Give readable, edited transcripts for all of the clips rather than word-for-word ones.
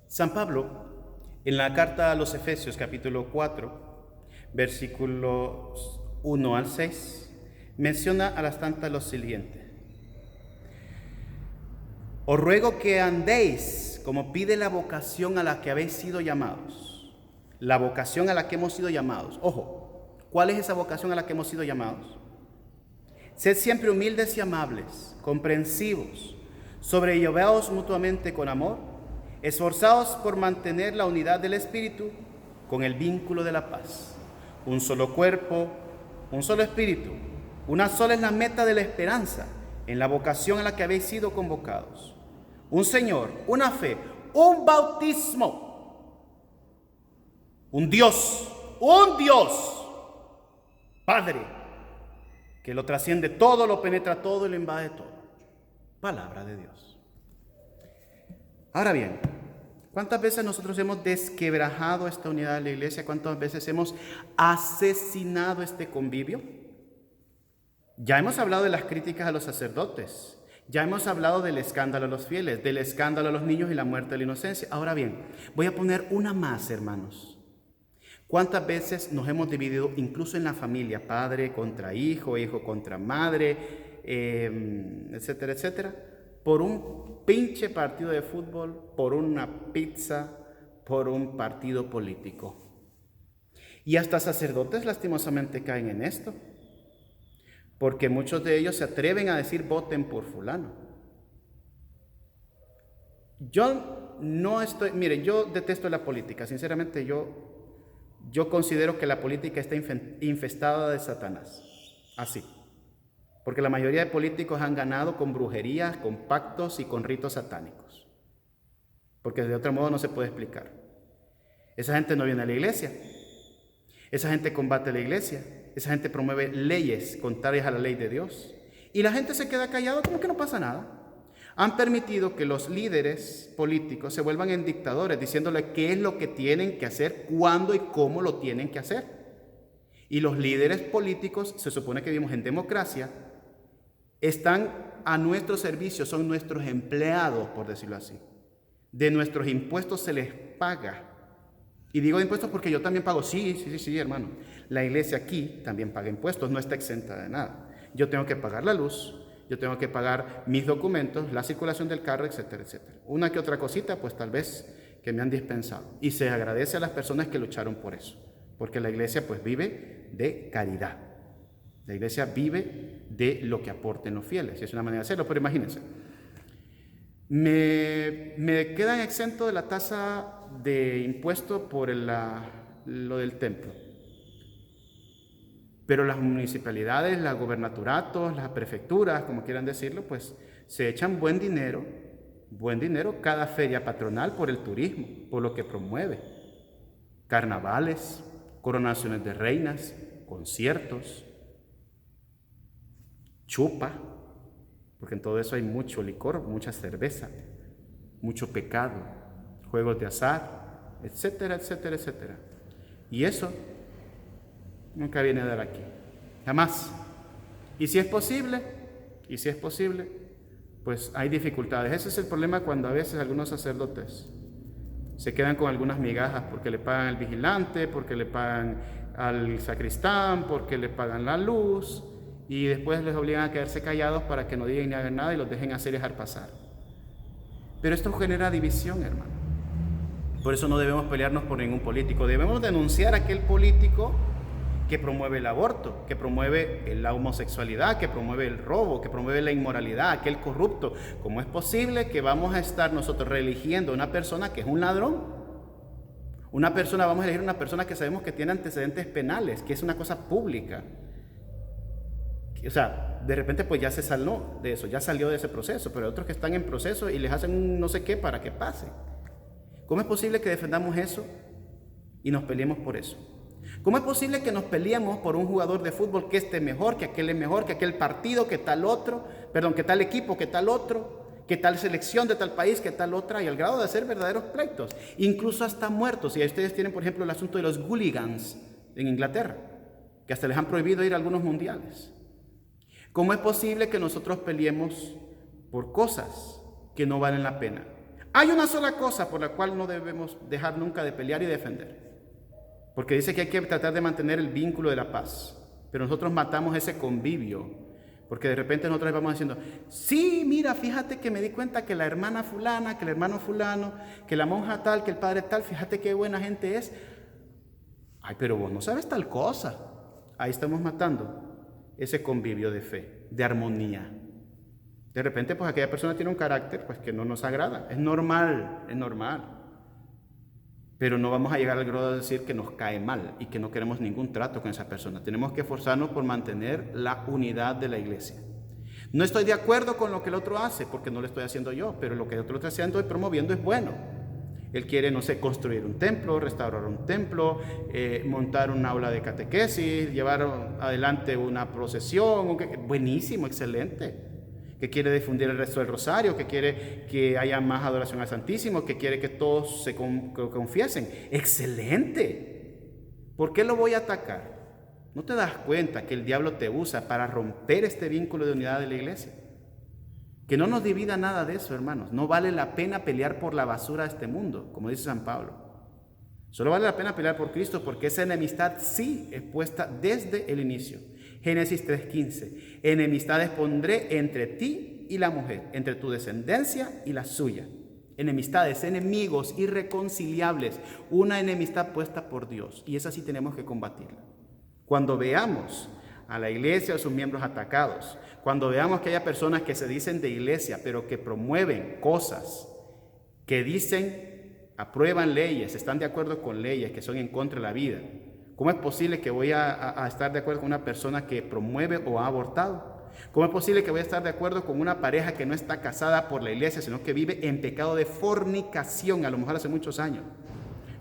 San Pablo, en la carta a los Efesios capítulo 4, versículos 1 al 6, menciona a las tantas lo siguiente: os ruego que andéis como pide la vocación a la que habéis sido llamados. La vocación a la que hemos sido llamados. Ojo, ¿cuál es esa vocación a la que hemos sido llamados? Sed siempre humildes y amables, comprensivos, sobrellevaos mutuamente con amor, esforzaos por mantener la unidad del Espíritu con el vínculo de la paz. Un solo cuerpo, un solo Espíritu, una sola es la meta de la esperanza en la vocación a la que habéis sido convocados. Un Señor, una fe, un bautismo, un Dios, Padre, que lo trasciende todo, lo penetra todo y lo invade todo. Palabra de Dios. Ahora bien, ¿cuántas veces nosotros hemos desquebrajado esta unidad de la iglesia? ¿Cuántas veces hemos asesinado este convivio? Ya hemos hablado de las críticas a los sacerdotes. Ya hemos hablado del escándalo a los fieles, del escándalo a los niños y la muerte de la inocencia. Ahora bien, voy a poner una más, hermanos. ¿Cuántas veces nos hemos dividido, incluso en la familia, padre contra hijo, hijo contra madre, etcétera, etcétera, por un pinche partido de fútbol, por una pizza, por un partido político? Y hasta sacerdotes lastimosamente caen en esto, porque muchos de ellos se atreven a decir voten por fulano. Yo detesto la política, sinceramente yo considero que la política está infestada de Satanás, así, porque la mayoría de políticos han ganado con brujerías, con pactos y con ritos satánicos, porque de otro modo no se puede explicar. Esa gente no viene a la iglesia, esa gente combate la iglesia, esa gente promueve leyes contrarias a la ley de Dios, y la gente se queda callada como que no pasa nada. Han permitido que los líderes políticos se vuelvan en dictadores, diciéndole qué es lo que tienen que hacer, cuándo y cómo lo tienen que hacer. Y los líderes políticos, se supone que vivimos en democracia, están a nuestro servicio, son nuestros empleados, por decirlo así. De nuestros impuestos se les paga. Y digo de impuestos porque yo también pago. Sí, hermano. La iglesia aquí también paga impuestos, no está exenta de nada. Yo tengo que pagar la luz, yo tengo que pagar mis documentos, la circulación del carro, etcétera, etcétera. Una que otra cosita, pues tal vez que me han dispensado. Y se agradece a las personas que lucharon por eso, porque la iglesia pues vive de caridad. La iglesia vive de lo que aporten los fieles, y es una manera de hacerlo. Pero imagínense, me quedan exentos de la tasa de impuesto por lo del templo. Pero las municipalidades, los gobernaturatos, las prefecturas, como quieran decirlo, pues se echan buen dinero cada feria patronal por el turismo, por lo que promueve. Carnavales, coronaciones de reinas, conciertos, chupa, porque en todo eso hay mucho licor, mucha cerveza, mucho pecado, juegos de azar, etcétera, etcétera, etcétera. Y eso nunca viene a dar aquí, jamás. Y si es posible, pues hay dificultades. Ese es el problema cuando a veces algunos sacerdotes se quedan con algunas migajas porque le pagan al vigilante, porque le pagan al sacristán, porque le pagan la luz, y después les obligan a quedarse callados para que no digan ni hagan nada y los dejen hacer y dejar pasar. Pero esto genera división, hermano. Por eso no debemos pelearnos por ningún político. Debemos denunciar a aquel político que promueve el aborto, que promueve la homosexualidad, que promueve el robo, que promueve la inmoralidad, aquel corrupto. ¿Cómo es posible que vamos a estar nosotros reeligiendo a una persona que es un ladrón? Vamos a elegir una persona que sabemos que tiene antecedentes penales, que es una cosa pública. O sea, de repente pues ya se salió de eso, ya salió de ese proceso, pero hay otros que están en proceso y les hacen un no sé qué para que pase. ¿Cómo es posible que defendamos eso y nos peleemos por eso? ¿Cómo es posible que nos peleemos por un jugador de fútbol que esté mejor, que aquel partido, que tal equipo, que tal otro, que tal selección de tal país, que tal otra, y al grado de hacer verdaderos pleitos, incluso hasta muertos? Y ahí ustedes tienen, por ejemplo, el asunto de los hooligans en Inglaterra, que hasta les han prohibido ir a algunos mundiales. ¿Cómo es posible que nosotros peleemos por cosas que no valen la pena? Hay una sola cosa por la cual no debemos dejar nunca de pelear y defender. Porque dice que hay que tratar de mantener el vínculo de la paz. Pero nosotros matamos ese convivio. Porque de repente nosotros vamos diciendo, sí, mira, fíjate que me di cuenta que la hermana fulana, que el hermano fulano, que la monja tal, que el padre tal, fíjate qué buena gente es. Ay, pero vos no sabes tal cosa. Ahí estamos matando ese convivio de fe, de armonía. De repente, pues aquella persona tiene un carácter pues que no nos agrada. Es normal, es normal. Pero no vamos a llegar al grado de decir que nos cae mal y que no queremos ningún trato con esa persona. Tenemos que esforzarnos por mantener la unidad de la iglesia. No estoy de acuerdo con lo que el otro hace, porque no lo estoy haciendo yo, pero lo que el otro está haciendo y promoviendo es bueno. Él quiere, no sé, construir un templo, restaurar un templo, montar un aula de catequesis, llevar adelante una procesión. Buenísimo, excelente. Que quiere difundir el resto del rosario, que quiere que haya más adoración al Santísimo, que quiere que todos se confiesen. ¡Excelente! ¿Por qué lo voy a atacar? ¿No te das cuenta que el diablo te usa para romper este vínculo de unidad de la iglesia? Que no nos divida nada de eso, hermanos. No vale la pena pelear por la basura de este mundo, como dice San Pablo. Solo vale la pena pelear por Cristo, porque esa enemistad sí es puesta desde el inicio. Génesis 3:15. Enemistades pondré entre ti y la mujer, entre tu descendencia y la suya. Enemistades, enemigos irreconciliables. Una enemistad puesta por Dios. Y esa sí tenemos que combatirla. Cuando veamos a la iglesia, a sus miembros atacados, cuando veamos que haya personas que se dicen de iglesia, pero que promueven cosas, que dicen, aprueban leyes, están de acuerdo con leyes que son en contra de la vida, ¿cómo es posible que voy a estar de acuerdo con una persona que promueve o ha abortado? ¿Cómo es posible que voy a estar de acuerdo con una pareja que no está casada por la iglesia, sino que vive en pecado de fornicación, a lo mejor hace muchos años?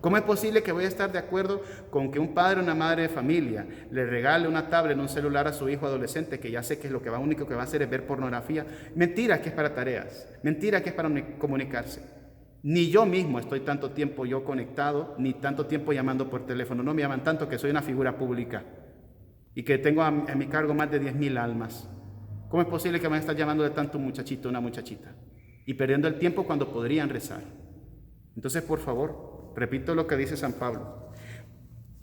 ¿Cómo es posible que voy a estar de acuerdo con que un padre o una madre de familia le regale una tablet, un celular a su hijo adolescente, que ya sé que es lo que único que va a hacer es ver pornografía? Mentira que es para tareas, mentira que es para comunicarse. Ni yo mismo estoy tanto tiempo yo conectado, ni tanto tiempo llamando por teléfono. No me llaman tanto que soy una figura pública y que tengo a mi cargo más de 10,000 almas. ¿Cómo es posible que me estén llamando de tanto un muchachito, una muchachita? Y perdiendo el tiempo cuando podrían rezar. Entonces, por favor, repito lo que dice San Pablo.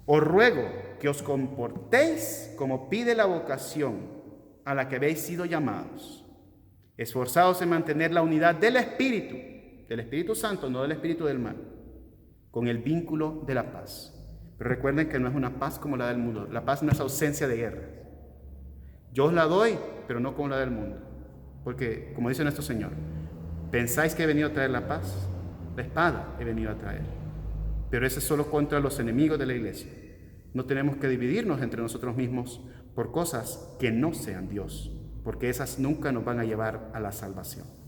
Os ruego que os comportéis como pide la vocación a la que habéis sido llamados. Esforzaos en mantener la unidad del Espíritu Santo, no del espíritu del mal, con el vínculo de la paz. Pero recuerden que no es una paz como la del mundo. La paz no es ausencia de guerra. Yo os la doy, pero no como la del mundo. Porque, como dice nuestro Señor, ¿pensáis que he venido a traer la paz? La espada he venido a traer. Pero eso es solo contra los enemigos de la iglesia. No tenemos que dividirnos entre nosotros mismos por cosas que no sean Dios, porque esas nunca nos van a llevar a la salvación.